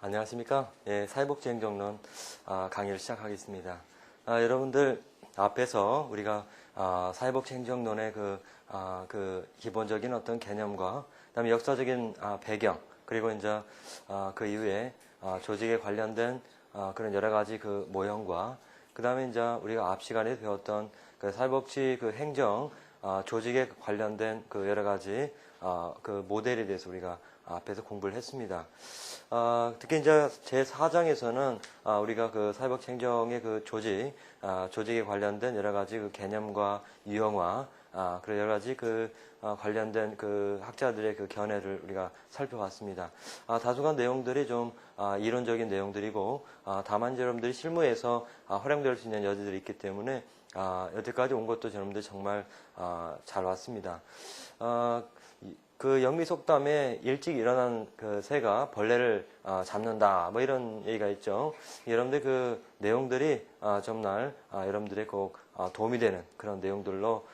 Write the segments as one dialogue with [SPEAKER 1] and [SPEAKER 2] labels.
[SPEAKER 1] 안녕하십니까? 예, 사회복지행정론 강의를 시작하겠습니다. 여러분들 앞에서 우리가 사회복지행정론의 그 기본적인 어떤 개념과 그다음에 역사적인 배경 그리고 이제 그 이후에 조직에 관련된 그런 여러 가지 그 모형과 그다음에 이제 우리가 앞 시간에 배웠던 그 사회복지 그 행정 조직에 관련된 그 여러 가지 그 모델에 대해서 우리가 앞에서 공부를 했습니다. 특히 이제 제4장에서는 우리가 그 사회복지 행정의 그 조직에 관련된 여러 가지 그 개념과 유형화, 그리고 여러 가지 그 관련된 그 학자들의 그 견해를 우리가 살펴봤습니다. 다소간 내용들이 좀 이론적인 내용들이고, 다만 여러분들이 실무에서 활용될 수 있는 여지들이 있기 때문에 여태까지 온 것도 여러분들 정말 잘 왔습니다. 그 영미속담에 일찍 일어난 그 새가 벌레를 잡는다 뭐 이런 얘기가 있죠. 여러분들 그 내용들이 정말 여러분들의 꼭 도움이 되는 그런 내용들로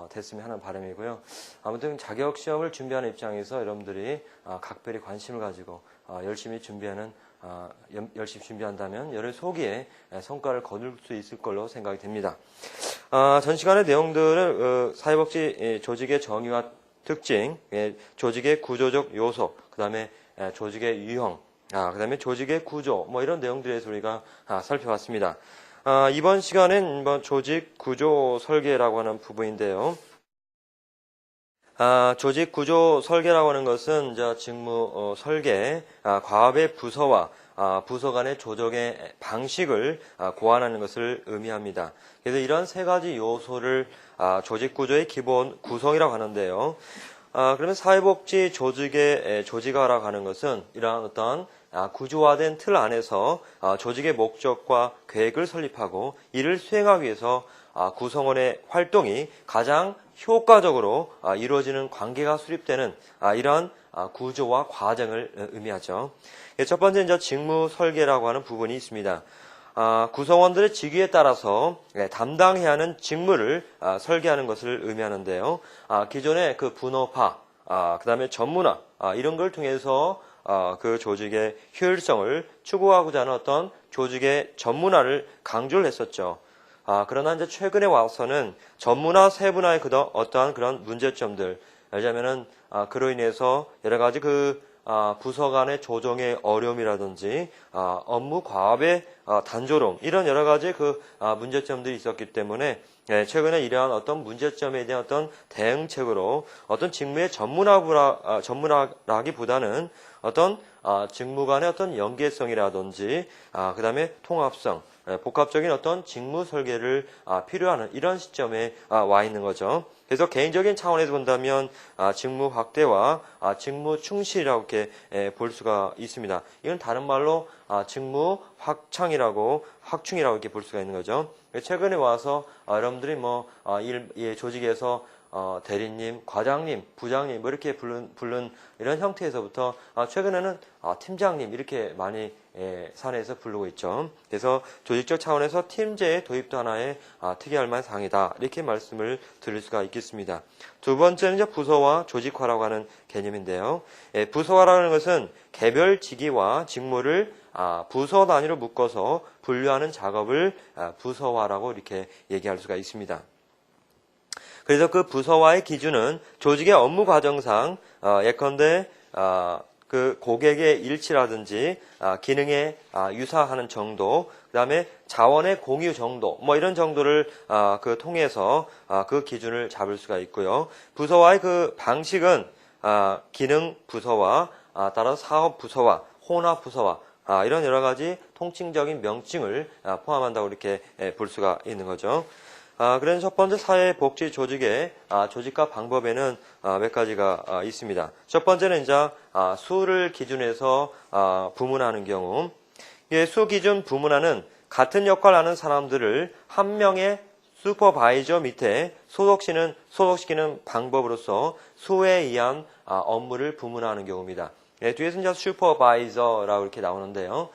[SPEAKER 1] 됐으면 하는 바람이고요. 아무튼 자격 시험을 준비하는 입장에서 여러분들이 각별히 관심을 가지고 열심히 준비한다면 열흘 소기에 성과를 거둘 수 있을 걸로 생각이 됩니다. 전 시간의 내용들을 사회복지 조직의 정의와 특징, 조직의 구조적 요소, 그 다음에 조직의 유형, 그 다음에 조직의 구조, 뭐 이런 내용들에서 우리가 살펴봤습니다. 이번 시간엔 조직 구조 설계라고 하는 부분인데요. 조직 구조 설계라고 하는 것은 이제 직무 설계, 과업의 부서와 부서 간의 조정의 방식을 고안하는 것을 의미합니다. 그래서 이런 세 가지 요소를 조직 구조의 기본 구성이라고 하는데요. 그러면 사회복지 조직의 조직화라고 하는 것은 이러한 어떤 구조화된 틀 안에서 조직의 목적과 계획을 설립하고 이를 수행하기 위해서 구성원의 활동이 가장 효과적으로 이루어지는 관계가 수립되는 이러한 구조와 과정을 의미하죠. 첫 번째 이제 직무 설계라고 하는 부분이 있습니다. 구성원들의 직위에 따라서 담당해야 하는 직무를 설계하는 것을 의미하는데요. 기존의 그 분업화, 그 다음에 전문화 이런 걸 통해서 그 조직의 효율성을 추구하고자 하는 어떤 조직의 전문화를 강조를 했었죠. 그러나 이제 최근에 와서는 전문화, 세분화의 어떠한 그런 문제점들, 예를 들자면은 그로 인해서 여러 가지 그 부서 간의 조정의 어려움이라든지 업무 과업의 단조로움 이런 여러 가지 그 문제점들이 있었기 때문에 최근에 이러한 어떤 문제점에 대한 어떤 대응책으로 어떤 직무의 전문화라기보다는 어떤 직무 간의 어떤 연계성이라든지 그 다음에 통합성, 복합적인 어떤 직무 설계를 필요하는 이런 시점에 와 있는 거죠. 그래서 개인적인 차원에서 본다면 직무 확대와 직무 충실이라고 이렇게 볼 수가 있습니다. 이건 다른 말로 직무 확충이라고 이렇게 볼 수가 있는 거죠. 최근에 와서 여러분들이 조직에서 대리님, 과장님, 부장님 뭐 이렇게 부른 이런 형태에서부터 최근에는 팀장님 이렇게 많이 사내에서 부르고 있죠. 그래서 조직적 차원에서 팀제의 도입도 하나의 특이할 만한 사항이다. 이렇게 말씀을 드릴 수가 있겠습니다. 두 번째는 이제 부서와 조직화라고 하는 개념인데요. 부서화라는 것은 개별 직위와 직무를 부서 단위로 묶어서 분류하는 작업을 부서화라고 이렇게 얘기할 수가 있습니다. 그래서 그 부서화의 기준은 조직의 업무 과정상 예컨대 그 고객의 일치라든지 기능에 유사하는 정도, 그 다음에 자원의 공유 정도, 뭐 이런 정도를 그 통해서 그 기준을 잡을 수가 있고요. 부서화의 그 방식은 기능 부서화, 따라서 사업 부서화, 혼합 부서화 이런 여러 가지 통칭적인 명칭을 포함한다고 이렇게 볼 수가 있는 거죠. 그래서 첫 번째 사회복지 조직의 조직화 방법에는 몇 가지가 있습니다. 첫 번째는 이제 수를 기준해서 부문하는 경우, 수 기준 부문화는 같은 역할을 하는 사람들을 한 명의 슈퍼바이저 밑에 소속시키는 방법으로서 수에 의한 업무를 부문화하는 경우입니다. 뒤에서 이제 슈퍼바이저라고 이렇게 나오는데요.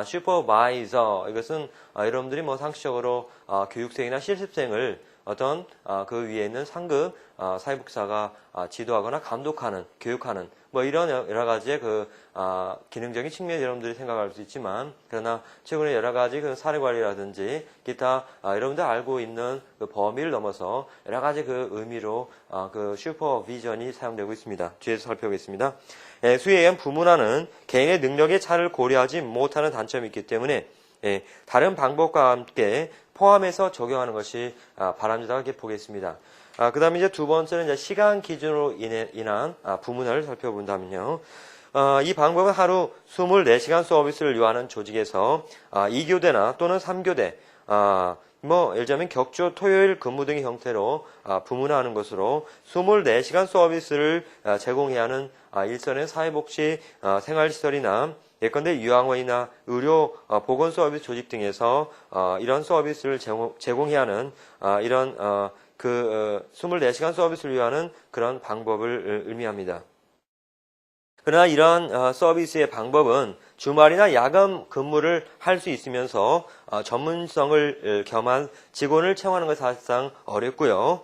[SPEAKER 1] 슈퍼바이저 이것은 여러분들이 상식적으로 교육생이나 실습생을 어떤 그 위에 있는 상급 사회복지사가 지도하거나 감독하는, 교육하는 뭐 이런 여러 가지의 그 기능적인 측면 여러분들이 생각할 수 있지만, 그러나 최근에 여러 가지 그 사례 관리라든지 기타 여러분들 알고 있는 그 범위를 넘어서 여러 가지 그 의미로 그 슈퍼비전이 사용되고 있습니다. 뒤에서 살펴보겠습니다. 수에 의한 부문화는 개인의 능력의 차를 고려하지 못하는 단점이 있기 때문에 다른 방법과 함께 포함해서 적용하는 것이 바람직하다고 이렇게 보겠습니다. 그 다음에 이제 두 번째는 이제 시간 기준으로 인한 부문화를 살펴본다면요. 이 방법은 하루 24시간 서비스를 요하는 조직에서 2교대나 또는 3교대, 예를 들자면 격주 토요일 근무 등의 형태로 부문화하는 것으로 24시간 서비스를 제공해야 하는 일선의 사회복지 생활시설이나 예컨대 유학원이나 의료 보건 서비스 조직 등에서 이런 서비스를 제공해야 하는 이런 24시간 서비스를 위한 그런 방법을 의미합니다. 그러나 이러한 서비스의 방법은 주말이나 야간 근무를 할 수 있으면서 전문성을 겸한 직원을 채용하는 것이 사실상 어렵고요.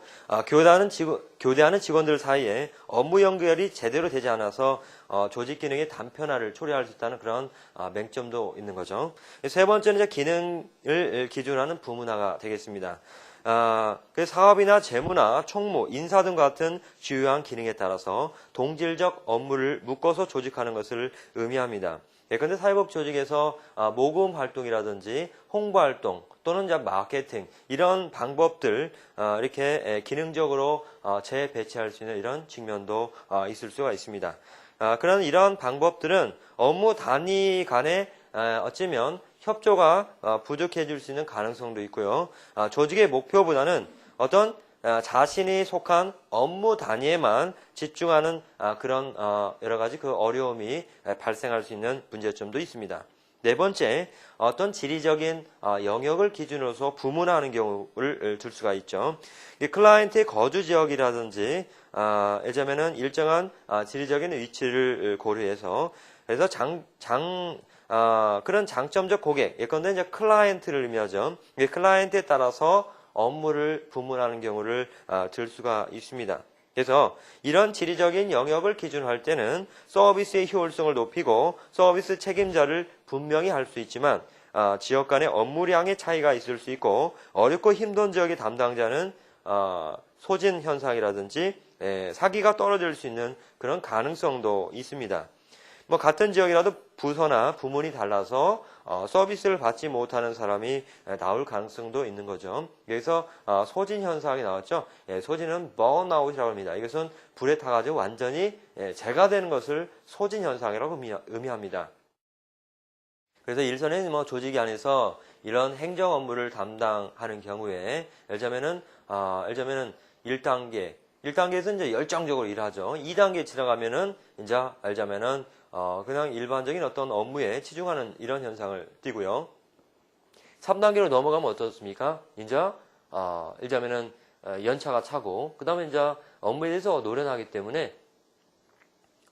[SPEAKER 1] 교대하는 직원들 사이에 업무 연결이 제대로 되지 않아서 조직 기능의 단편화를 초래할 수 있다는 그런 맹점도 있는 거죠. 세 번째는 이제 기능을 기준으로 하는 부문화가 되겠습니다. 그 사업이나 재무나 총무, 인사 등 같은 주요한 기능에 따라서 동질적 업무를 묶어서 조직하는 것을 의미합니다. 예컨대 사회복 조직에서 모금 활동이라든지 홍보 활동 또는 이제 마케팅 이런 방법들 이렇게 기능적으로 재배치할 수 있는 이런 측면도 있을 수가 있습니다. 그런 이런 방법들은 업무 단위 간에 어쩌면 협조가 부족해질 수 있는 가능성도 있고요. 조직의 목표보다는 어떤 자신이 속한 업무 단위에만 집중하는 그런 여러 가지 그 어려움이 발생할 수 있는 문제점도 있습니다. 네 번째, 어떤 지리적인 영역을 기준으로서 부문화하는 경우를 들 수가 있죠. 이 클라이언트의 거주 지역이라든지 예전에는 일정한 지리적인 위치를 고려해서 그래서 그런 장점적 고객, 예컨대 이제 클라이언트를 의미하죠. 이 클라이언트에 따라서 업무를 부문하는 경우를 들 수가 있습니다. 그래서 이런 지리적인 영역을 기준으로 할 때는 서비스의 효율성을 높이고 서비스 책임자를 분명히 할 수 있지만 지역 간의 업무량의 차이가 있을 수 있고 어렵고 힘든 지역의 담당자는 소진 현상이라든지 사기가 떨어질 수 있는 그런 가능성도 있습니다. 뭐 같은 지역이라도 부서나 부문이 달라서 서비스를 받지 못하는 사람이 나올 가능성도 있는 거죠. 여기서 소진 현상이 나왔죠. 소진은 번아웃이라고 합니다. 이것은 불에 타가지고 완전히 재가 되는 것을 소진 현상이라고 의미합니다. 그래서 일선의 뭐 조직이 안에서 이런 행정 업무를 담당하는 경우에 예를 들자면은 1단계에서 이제 열정적으로 일하죠. 2단계 지나가면은 이제 알자면은 그냥 일반적인 어떤 업무에 치중하는 이런 현상을 띠고요. 3단계로 넘어가면 어떻습니까? 이제 일자면은 연차가 차고 그 다음에 이제 업무에 대해서 노련하기 때문에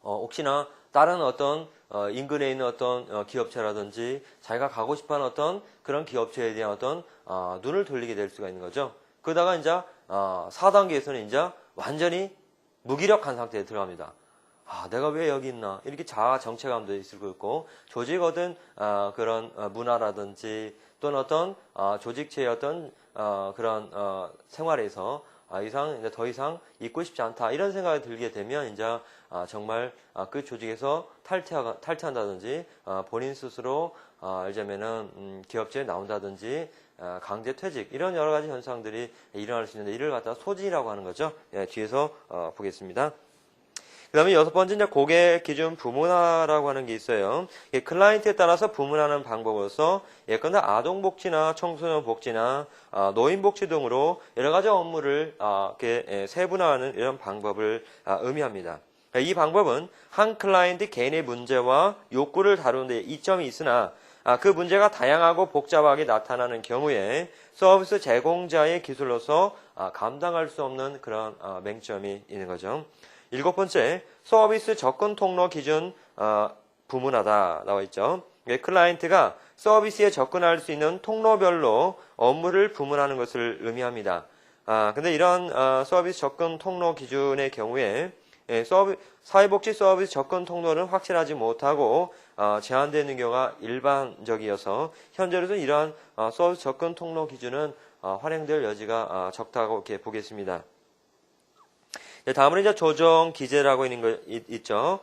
[SPEAKER 1] 혹시나 다른 어떤 인근에 있는 어떤 기업체라든지 자기가 가고 싶어하는 어떤 그런 기업체에 대한 어떤 눈을 돌리게 될 수가 있는 거죠. 그러다가 이제 4단계에서는 이제 완전히 무기력한 상태에 들어갑니다. 내가 왜 여기 있나 이렇게 자아 정체감도 있을 거 있고 조직 어떤 그런 문화라든지 또는 어떤 조직체의 어떤 그런 생활에서 이제 더 이상 있고 싶지 않다 이런 생각이 들게 되면 이제 정말 그 조직에서 탈퇴한다든지 본인 스스로 알자면은 기업체에 나온다든지 강제 퇴직 이런 여러 가지 현상들이 일어날 수 있는데 이를 갖다가 소진이라고 하는 거죠. 뒤에서 보겠습니다. 그 다음에 여섯 번째, 이제 고객 기준 부문화라고 하는 게 있어요. 클라이언트에 따라서 부문하는 방법으로서 예컨대 아동복지나 청소년복지나 노인복지 등으로 여러 가지 업무를 이렇게 세분화하는 이런 방법을 의미합니다. 이 방법은 한 클라이언트 개인의 문제와 욕구를 다루는 데 이점이 있으나 그 문제가 다양하고 복잡하게 나타나는 경우에 서비스 제공자의 기술로서 감당할 수 없는 그런 맹점이 있는 거죠. 일곱 번째, 서비스 접근 통로 기준 부문하다 나와 있죠. 클라이언트가 서비스에 접근할 수 있는 통로별로 업무를 부문하는 것을 의미합니다. 근데 이런 서비스 접근 통로 기준의 경우에 사회복지 서비스 접근 통로는 확실하지 못하고 제한되어 있는 경우가 일반적이어서 현재로서는 이러한 서비스 접근 통로 기준은 활용될 여지가 적다고 이렇게 보겠습니다. 다음으로 이제 조정 기제라고 있는 거 있죠.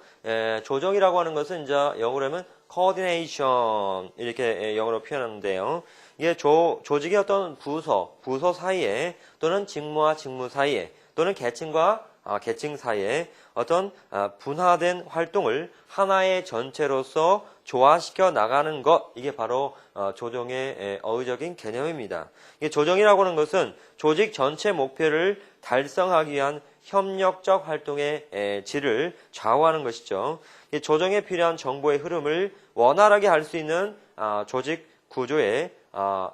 [SPEAKER 1] 조정이라고 하는 것은 이제 영어로 하면 coordination 이렇게 영어로 표현하는데요. 이게 조직의 어떤 부서 사이에 또는 직무와 직무 사이에 또는 계층과 계층 사이에 어떤 분화된 활동을 하나의 전체로서 조화시켜 나가는 것, 이게 바로 조정의 어휘적인 개념입니다. 이게 조정이라고 하는 것은 조직 전체 목표를 달성하기 위한 협력적 활동의 질을 좌우하는 것이죠. 조정에 필요한 정보의 흐름을 원활하게 할 수 있는 조직 구조의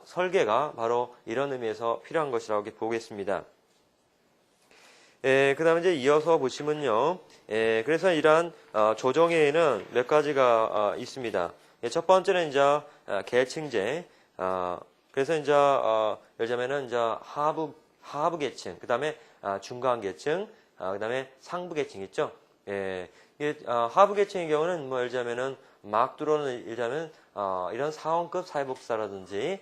[SPEAKER 1] 설계가 바로 이런 의미에서 필요한 것이라고 보겠습니다. 그 다음에 이제 이어서 보시면요. 그래서 이러한 조정에는 몇 가지가 있습니다. 첫 번째는 이제 계층제. 그래서 이제 예를 들자면은 이제 하부 계층, 그 다음에 중간 계층, 그 다음에 상부 계층 있죠. 하부 계층의 경우는 뭐 예를 들자면은 막 들어오는 예를 들자면 이런 사원급 사회복지사라든지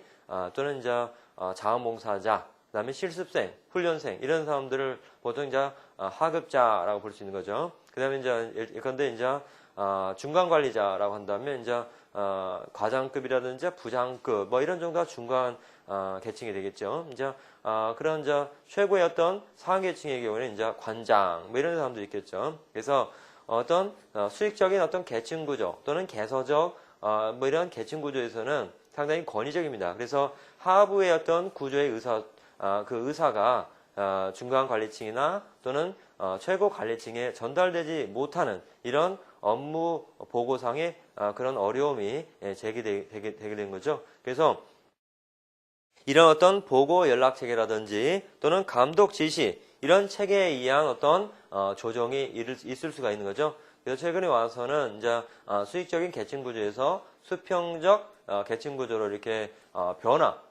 [SPEAKER 1] 또는 이제 자원봉사자, 그 다음에 실습생, 훈련생 이런 사람들을 보통 이제 하급자라고 볼 수 있는 거죠. 그 다음에 이제 예컨대 이제 중간관리자라고 한다면 이제 과장급이라든지 부장급 뭐 이런 정도가 중간 계층이 되겠죠. 이제 그런 이제 최고의 어떤 상위 계층의 경우는 이제 관장 뭐 이런 사람도 있겠죠. 그래서 어떤 수익적인 어떤 계층 구조 또는 개서적 뭐 이런 계층 구조에서는 상당히 권위적입니다. 그래서 하부의 어떤 구조의 그 의사가 중간 관리층이나 또는 최고 관리층에 전달되지 못하는 이런 업무 보고상의 그런 어려움이 제기되게 된 거죠. 그래서 이런 어떤 보고 연락 체계라든지 또는 감독 지시 이런 체계에 의한 어떤 조정이 있을 수가 있는 거죠. 그래서 최근에 와서는 이제 수익적인 계층 구조에서 수평적 계층 구조로 이렇게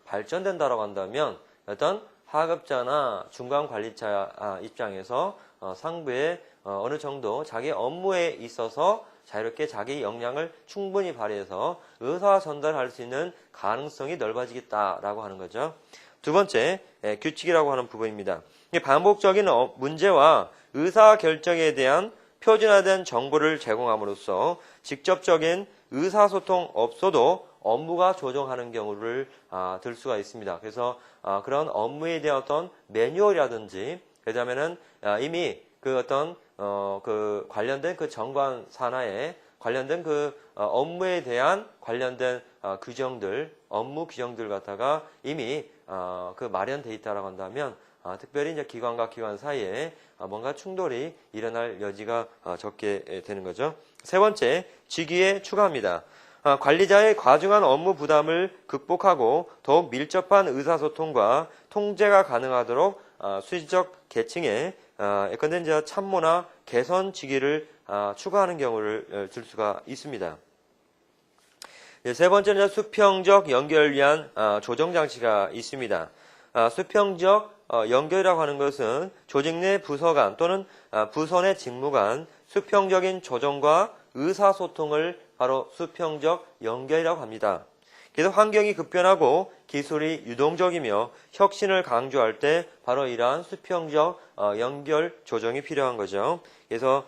[SPEAKER 1] 발전된다라고 한다면 어떤 하급자나 중간 관리자 입장에서 상부에 어느 정도 자기 업무에 있어서 자유롭게 자기 역량을 충분히 발휘해서 의사 전달할 수 있는 가능성이 넓어지겠다라고 하는 거죠. 두 번째, 규칙이라고 하는 부분입니다. 반복적인 문제와 의사 결정에 대한 표준화된 정보를 제공함으로써 직접적인 의사소통 없어도 업무가 조정하는 경우를 들 수가 있습니다. 그래서 그런 업무에 대한 어떤 매뉴얼이라든지 그다음에는 이미 그 어떤 그 관련된 그 정관 산하에 관련된 그 업무에 대한 관련된 규정들, 업무 규정들 갖다가 이미 그 마련돼 있다라고 한다면 특별히 이제 기관과 기관 사이에 뭔가 충돌이 일어날 여지가 적게 되는 거죠. 세 번째, 직위에 추가합니다. 관리자의 과중한 업무 부담을 극복하고 더욱 밀접한 의사소통과 통제가 가능하도록 수직적 계층에 예컨대 이제 참모나 개선 직위를 추가하는 경우를 들 수가 있습니다. 세 번째는 수평적 연결을 위한 조정 장치가 있습니다. 수평적 연결이라고 하는 것은 조직 내 부서 간 또는 부서 내 직무 간 수평적인 조정과 의사소통을 바로 수평적 연결이라고 합니다. 그래서 환경이 급변하고 기술이 유동적이며 혁신을 강조할 때 바로 이러한 수평적 연결 조정이 필요한 거죠. 그래서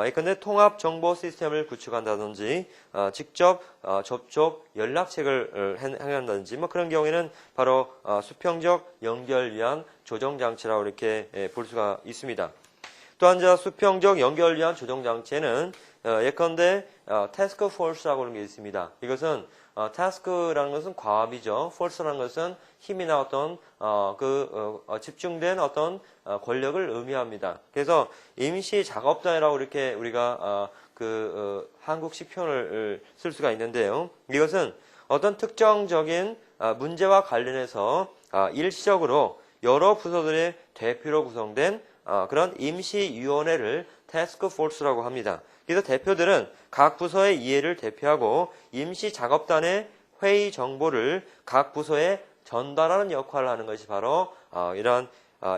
[SPEAKER 1] 예컨대 통합 정보 시스템을 구축한다든지 직접 접촉 연락책을 행한다든지 뭐 그런 경우에는 바로 수평적 연결 위한 조정 장치라고 이렇게 볼 수가 있습니다. 또한 수평적 연결 위한 조정 장치에는 예컨대 태스크 포스라고 하는 게 있습니다. 이것은 타스크라는 것은 과업이죠. force라는 것은 힘이나 어떤 집중된 어떤 권력을 의미합니다. 그래서 임시 작업단이라고 이렇게 우리가 한국식 표현을 쓸 수가 있는데요. 이것은 어떤 특정적인 문제와 관련해서 일시적으로 여러 부서들의 대표로 구성된 그런 임시위원회를 태스크 포스라고 합니다. 그래서 대표들은 각 부서의 이해를 대표하고 임시 작업단의 회의 정보를 각 부서에 전달하는 역할을 하는 것이 바로 이러한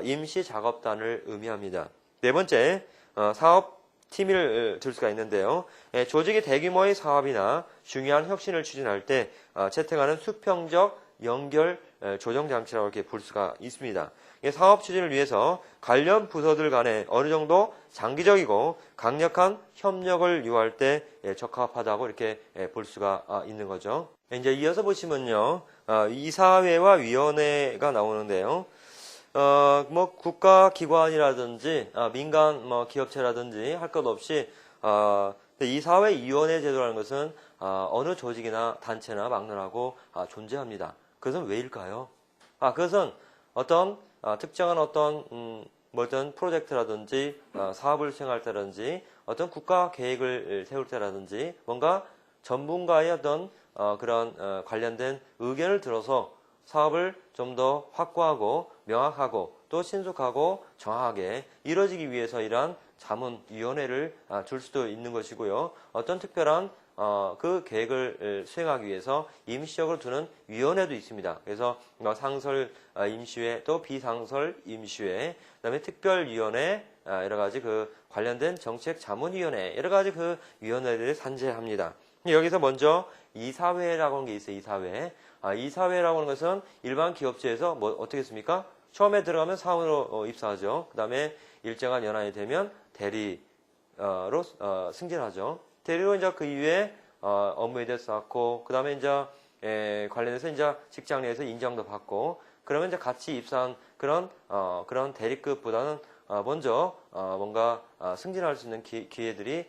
[SPEAKER 1] 임시 작업단을 의미합니다. 네 번째, 사업팀을 들 수가 있는데요. 조직의 대규모의 사업이나 중요한 혁신을 추진할 때 채택하는 수평적 연결 조정 장치라고 이렇게 볼 수가 있습니다. 사업 추진을 위해서 관련 부서들 간에 어느 정도 장기적이고 강력한 협력을 요할 때 적합하다고 이렇게 볼 수가 있는 거죠. 이제 이어서 보시면요, 이사회와 위원회가 나오는데요. 뭐 국가기관이라든지 민간 뭐 기업체라든지 할 것 없이 이사회위원회 제도라는 것은 어느 조직이나 단체나 막론하고 존재합니다. 그것은 왜일까요? 그것은 어떤 특정한 어떤 프로젝트라든지 사업을 수행할 때라든지 어떤 국가 계획을 세울 때라든지 뭔가 전문가의 어떤 그런 관련된 의견을 들어서 사업을 좀 더 확고하고 명확하고 또 신속하고 정확하게 이루어지기 위해서 이러한 자문위원회를 줄 수도 있는 것이고요. 어떤 특별한 그 계획을 수행하기 위해서 임시적으로 두는 위원회도 있습니다. 그래서 상설 임시회 또 비상설 임시회, 그다음에 특별위원회, 여러 가지 그 관련된 정책 자문위원회, 여러 가지 그 위원회들을 산재합니다. 여기서 먼저 이사회라고 하는 게 있어요. 이사회. 이사회라고 하는 것은 일반 기업체에서 뭐 어떻게 했습니까? 처음에 들어가면 사원으로 입사하죠. 그 다음에 일정한 연한이 되면 대리로 승진하죠. 대리로 이제 그 이후에 업무에 대해서 쌓고, 그 다음에 이제 관련해서 이제 직장 내에서 인정도 받고, 그러면 이제 같이 입사한 그런 대리급보다는 먼저 뭔가 승진할 수 있는 기회들이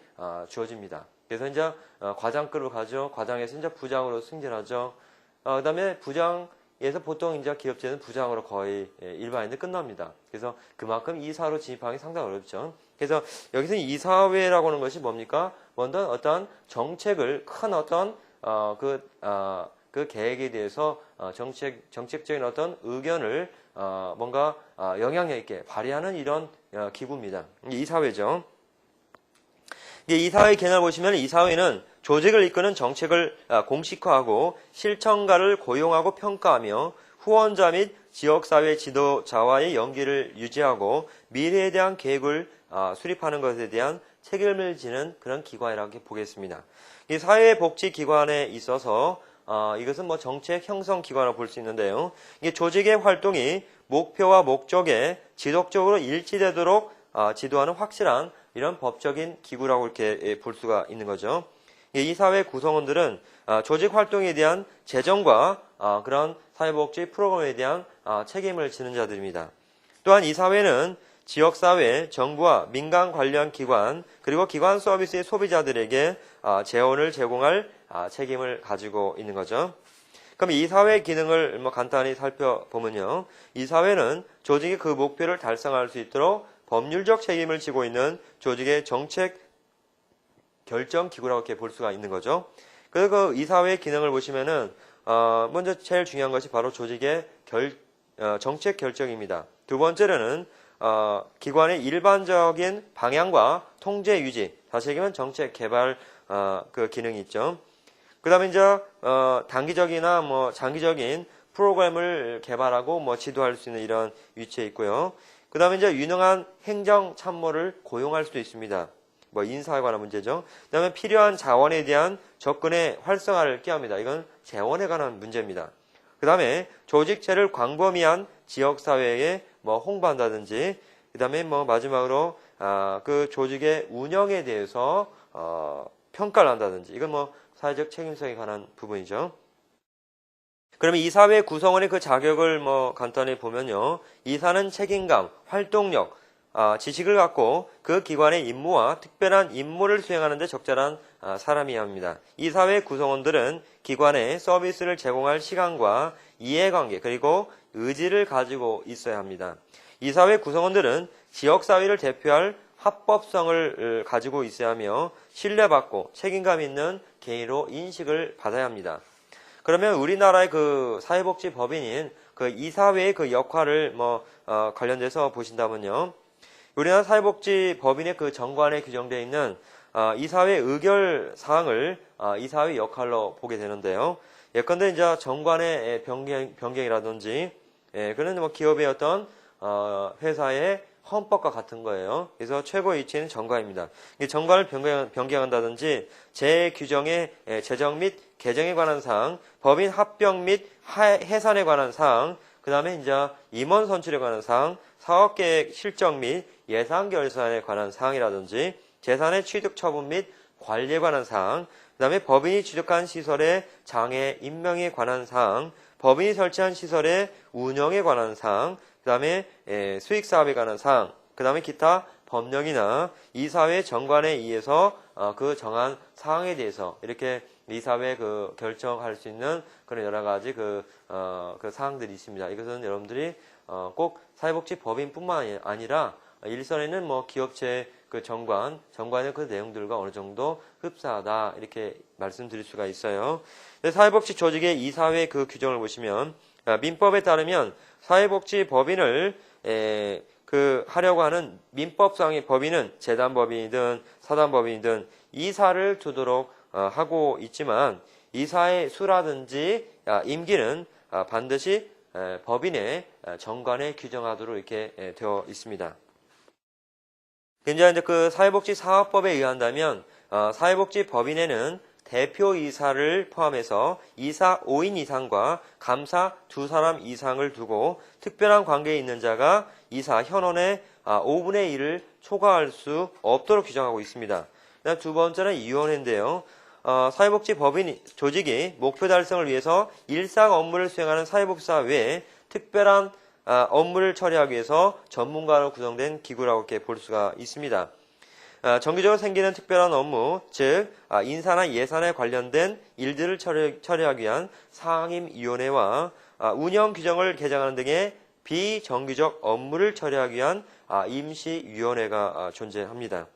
[SPEAKER 1] 주어집니다. 그래서 이제 과장급으로 가죠. 과장에서 이제 부장으로 승진하죠. 그 다음에 부장에서 보통 이제 기업체는 부장으로 거의 일반인들 끝납니다. 그래서 그만큼 이사로 진입하기 상당히 어렵죠. 그래서 여기서 이사회라고 하는 것이 뭡니까? 먼저 어떤 정책을 큰 어떤 그 계획에 대해서 정책적인 어떤 의견을 뭔가 영향력 있게 발휘하는 이런 기구입니다. 이사회죠. 이사회 개념을 보시면 이사회는 조직을 이끄는 정책을 공식화하고 실천가를 고용하고 평가하며 후원자 및 지역사회 지도자와의 연계를 유지하고 미래에 대한 계획을 수립하는 것에 대한 책임을 지는 그런 기관이라고 보겠습니다. 이 사회복지기관에 있어서 이것은 뭐 정책 형성 기관으로 볼 수 있는데요. 이게 조직의 활동이 목표와 목적에 지속적으로 일치되도록 지도하는 확실한 이런 법적인 기구라고 이렇게 볼 수가 있는 거죠. 이 사회 구성원들은 조직 활동에 대한 재정과 그런 사회복지 프로그램에 대한 책임을 지는 자들입니다. 또한 이 사회는 지역사회, 정부와 민간 관련 기관, 그리고 기관 서비스의 소비자들에게 재원을 제공할 책임을 가지고 있는 거죠. 그럼 이 사회 기능을 간단히 살펴보면요. 이 사회는 조직이 그 목표를 달성할 수 있도록 법률적 책임을 지고 있는 조직의 정책 결정 기구라고 이렇게 볼 수가 있는 거죠. 그래서 그 이사회의 기능을 보시면은 먼저 제일 중요한 것이 바로 조직의 정책 결정입니다. 두 번째로는 기관의 일반적인 방향과 통제 유지, 다시 얘기하면 정책 개발 그 기능이 있죠. 그다음에 이제 단기적이나 뭐 장기적인 프로그램을 개발하고 지도할 수 있는 이런 위치에 있고요. 그다음에 이제 유능한 행정 참모를 고용할 수도 있습니다. 인사에 관한 문제죠. 그다음에 필요한 자원에 대한 접근의 활성화를 꾀합니다. 이건 재원에 관한 문제입니다. 그다음에 조직체를 광범위한 지역 사회에 홍보한다든지, 그다음에 마지막으로 그 조직의 운영에 대해서 평가를 한다든지, 이건 사회적 책임성에 관한 부분이죠. 그러면 이사회 구성원의 그 자격을 간단히 보면요. 이사는 책임감, 활동력, 지식을 갖고 그 기관의 임무와 특별한 임무를 수행하는 데 적절한 사람이어야 합니다. 이사회 구성원들은 기관에 서비스를 제공할 시간과 이해관계 그리고 의지를 가지고 있어야 합니다. 이사회 구성원들은 지역사회를 대표할 합법성을 가지고 있어야 하며 신뢰받고 책임감 있는 개인으로 인식을 받아야 합니다. 그러면 우리나라의 그 사회복지법인인 그 이사회의 그 역할을 관련돼서 보신다면요. 우리나라 사회복지법인의 그 정관에 규정되어 있는 이사회 의결 사항을 이사회 역할로 보게 되는데요. 예컨대 이제 정관의 변경이라든지, 그런 기업의 어떤 회사의 헌법과 같은 거예요. 그래서 최고의 위치는 정관입니다. 정관을 변경한다든지 재규정의 제정 및 개정에 관한 사항, 법인 합병 및 해산에 관한 사항, 그 다음에 이제 임원 선출에 관한 사항, 사업계획 실정 및 예산 결산에 관한 사항이라든지 재산의 취득 처분 및 관리에 관한 사항, 그 다음에 법인이 취득한 시설의 장애 임명에 관한 사항, 법인이 설치한 시설의 운영에 관한 사항, 그 다음에 수익사업에 관한 사항, 그 다음에 기타 법령이나 이사회 정관에 의해서 그 정한 사항에 대해서 이렇게 이사회 그 결정할 수 있는 그런 여러 가지 그 사항들이 있습니다. 이것은 여러분들이 꼭 사회복지법인뿐만 아니라 일선에는 뭐 기업체 그 정관의 그 내용들과 어느 정도 흡사하다 이렇게 말씀드릴 수가 있어요. 사회복지 조직의 이사회 그 규정을 보시면 민법에 따르면 사회복지법인을 하려고 하는 민법상의 법인은 재단법인이든 사단법인이든 이사를 두도록 하고 있지만 이사의 수라든지 임기는 반드시 법인의 정관에 규정하도록 이렇게 되어 있습니다. 이제 그 사회복지사업법에 의한다면 사회복지법인에는 대표이사를 포함해서 이사 5인 이상과 감사 2사람 이상을 두고 특별한 관계에 있는 자가 이사 현원의 5분의 1을 초과할 수 없도록 규정하고 있습니다. 그다음 두 번째는 위원회인데요. 사회복지법인 조직이 목표 달성을 위해서 일상 업무를 수행하는 사회복지사 외에 특별한 업무를 처리하기 위해서 전문가로 구성된 기구라고 이렇게 볼 수가 있습니다. 정기적으로 생기는 특별한 업무, 즉 인사나 예산에 관련된 일들을 처리하기 위한 상임위원회와 운영 규정을 개정하는 등의 비정기적 업무를 처리하기 위한 임시위원회가 존재합니다.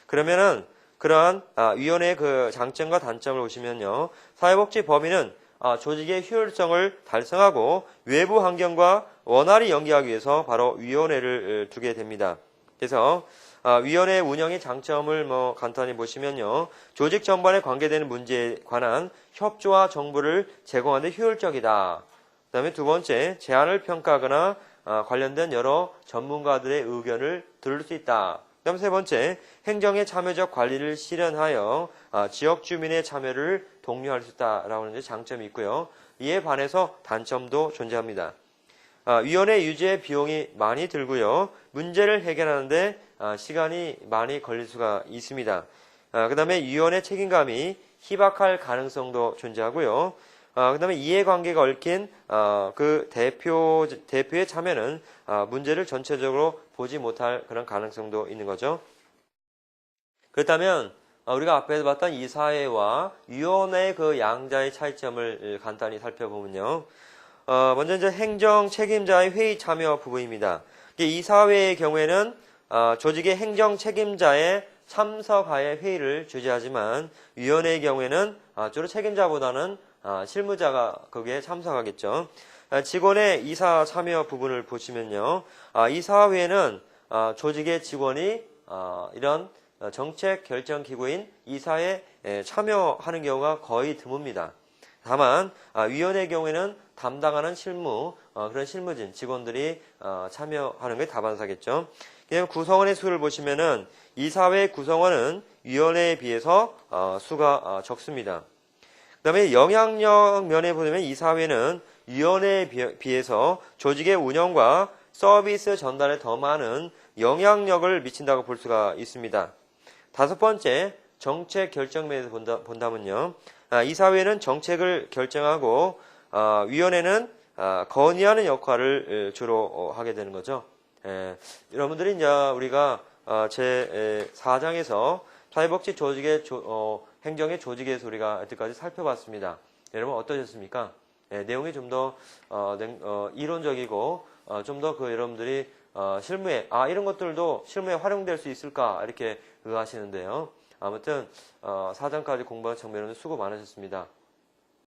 [SPEAKER 1] 그러면은 그러한 위원회의 그 장점과 단점을 보시면요, 사회복지법인은 조직의 효율성을 달성하고 외부 환경과 원활히 연계하기 위해서 바로 위원회를 두게 됩니다. 그래서 위원회 운영의 장점을 간단히 보시면요, 조직 전반에 관계되는 문제에 관한 협조와 정보를 제공하는 데 효율적이다. 그 다음에 두 번째, 제안을 평가하거나 관련된 여러 전문가들의 의견을 들을 수 있다. 그 다음 세 번째, 행정의 참여적 관리를 실현하여 지역 주민의 참여를 독려할 수 있다라고 하는 장점이 있고요. 이에 반해서 단점도 존재합니다. 위원회 유지의 비용이 많이 들고요. 문제를 해결하는데 시간이 많이 걸릴 수가 있습니다. 그 다음에 위원회 책임감이 희박할 가능성도 존재하고요. 그 다음에 이해관계가 얽힌 그 대표의 참여는 문제를 전체적으로 보지 못할 그런 가능성도 있는 거죠. 그렇다면 우리가 앞에서 봤던 이사회와 위원회의 그 양자의 차이점을 간단히 살펴보면요. 먼저 이제 행정 책임자의 회의 참여 부분입니다. 이사회의 경우에는 조직의 행정 책임자의 참석하에 회의를 주재하지만 위원회의 경우에는 주로 책임자보다는 실무자가 거기에 참석하겠죠. 직원의 이사 참여 부분을 보시면요. 이사회는 조직의 직원이 이런 정책 결정 기구인 이사에 참여하는 경우가 거의 드뭅니다. 다만 위원회의 경우에는 담당하는 그런 실무진 직원들이 참여하는 게 다반사겠죠. 그냥 구성원의 수를 보시면은 이사회 구성원은 위원회에 비해서 수가 적습니다. 그 다음에 영향력 면에 보면 이사회는 위원회에 비해서 조직의 운영과 서비스 전달에 더 많은 영향력을 미친다고 볼 수가 있습니다. 다섯 번째, 정책 결정 면에서 본다면요. 이사회는 정책을 결정하고 위원회는 건의하는 역할을 주로 하게 되는 거죠. 여러분들이 이제 우리가 제 4장에서 사회복지 조직의 행정의 조직에서 우리가 여태까지 살펴봤습니다. 여러분 어떠셨습니까? 내용이 좀 더 이론적이고 좀 더 여러분들이 실무에 이런 것들도 실무에 활용될 수 있을까 이렇게 의하시는데요. 아무튼 4장까지 공부한 청매로는 수고 많으셨습니다.